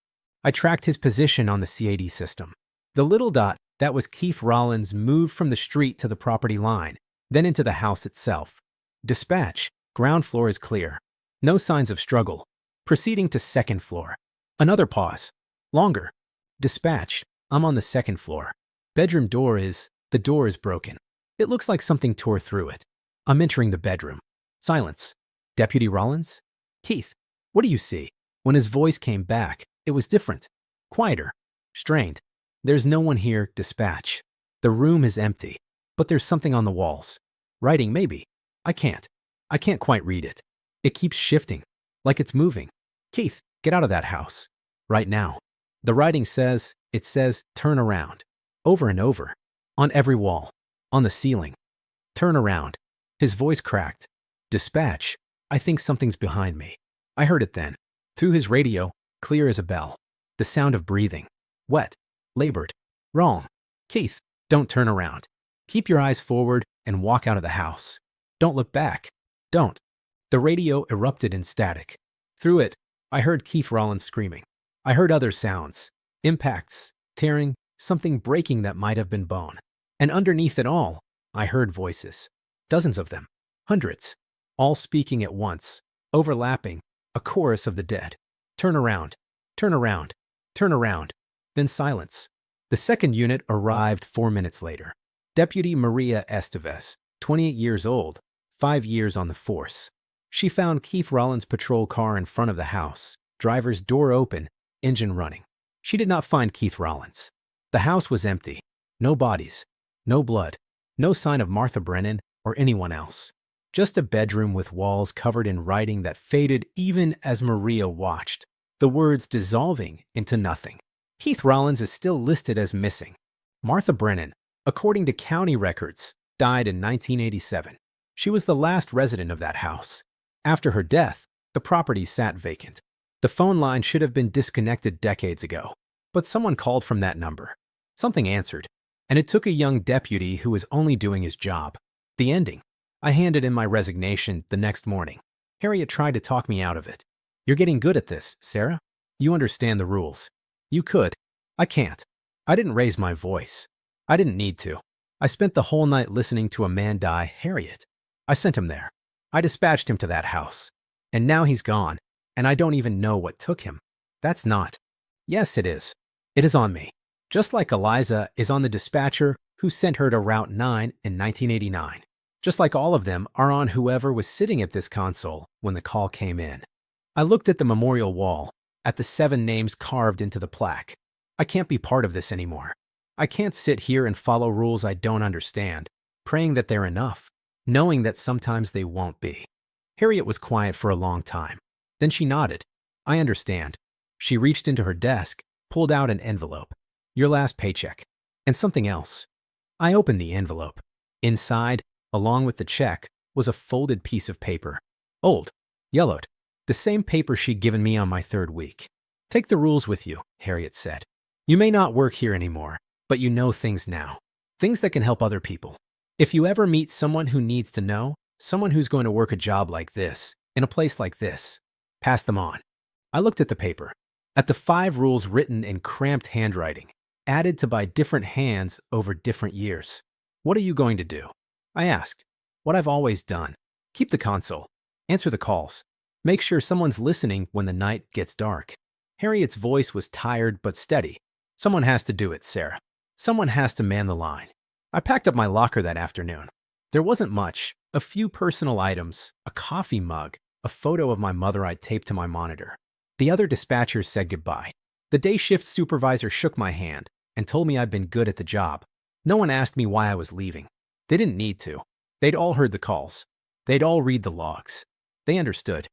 I tracked his position on the CAD system. The little dot that was Keith Rollins moved from the street to the property line, then into the house itself. Dispatch, ground floor is clear. No signs of struggle. Proceeding to second floor. Another pause. Longer. Dispatch, I'm on the second floor. The door is broken. It looks like something tore through it. I'm entering the bedroom. Silence. Deputy Rollins? Keith, what do you see? When his voice came back, it was different. Quieter. Strained. There's no one here, dispatch. The room is empty, but there's something on the walls. Writing, maybe. I can't quite read it. It keeps shifting, like it's moving. Keith, get out of that house. Right now. The writing says, turn around. Over and over. On every wall. On the ceiling. Turn around. His voice cracked. Dispatch, I think something's behind me. I heard it then. Through his radio, clear as a bell. The sound of breathing. Wet. Labored. Wrong. Keith, don't turn around. Keep your eyes forward and walk out of the house. Don't look back. Don't. The radio erupted in static. Through it, I heard Keith Rollins screaming. I heard other sounds. Impacts. Tearing. Something breaking that might have been bone. And underneath it all, I heard voices. Dozens of them. Hundreds. All speaking at once. Overlapping. A chorus of the dead. Turn around. Turn around. Turn around. Then silence. The second unit arrived 4 minutes later. Deputy Maria Estevez, 28 years old, 5 years on the force. She found Keith Rollins' patrol car in front of the house, driver's door open, engine running. She did not find Keith Rollins. The house was empty. No bodies. No blood. No sign of Martha Brennan or anyone else. Just a bedroom with walls covered in writing that faded even as Maria watched, the words dissolving into nothing. Keith Rollins is still listed as missing. Martha Brennan, according to county records, died in 1987. She was the last resident of that house. After her death, the property sat vacant. The phone line should have been disconnected decades ago, but someone called from that number. Something answered, and it took a young deputy who was only doing his job. The ending. I handed in my resignation the next morning. Harriet tried to talk me out of it. You're getting good at this, Sarah. You understand the rules. You could. I can't. I didn't raise my voice. I didn't need to. I spent the whole night listening to a man die, Harriet. I sent him there. I dispatched him to that house. And now he's gone, and I don't even know what took him. That's not. Yes, it is. It is on me. Just like Eliza is on the dispatcher who sent her to Route 9 in 1989. Just like all of them are on whoever was sitting at this console when the call came in. I looked at the memorial wall, at the 7 names carved into the plaque. I can't be part of this anymore. I can't sit here and follow rules I don't understand, praying that they're enough, knowing that sometimes they won't be. Harriet was quiet for a long time. Then she nodded. I understand. She reached into her desk, pulled out an envelope. Your last paycheck. And something else. I opened the envelope. Inside, along with the check, was a folded piece of paper. Old. Yellowed. The same paper she'd given me on my 3rd week. Take the rules with you, Harriet said. You may not work here anymore, but you know things now. Things that can help other people. If you ever meet someone who needs to know, someone who's going to work a job like this, in a place like this, pass them on. I looked at the paper, at the 5 rules written in cramped handwriting, added to by different hands over different years. What are you going to do? I asked. What I've always done. Keep the console. Answer the calls. Make sure someone's listening when the night gets dark. Harriet's voice was tired but steady. Someone has to do it, Sarah. Someone has to man the line. I packed up my locker that afternoon. There wasn't much. A few personal items, a coffee mug, a photo of my mother I'd taped to my monitor. The other dispatchers said goodbye. The day shift supervisor shook my hand and told me I'd been good at the job. No one asked me why I was leaving. They didn't need to. They'd all heard the calls. They'd all read the logs. They understood.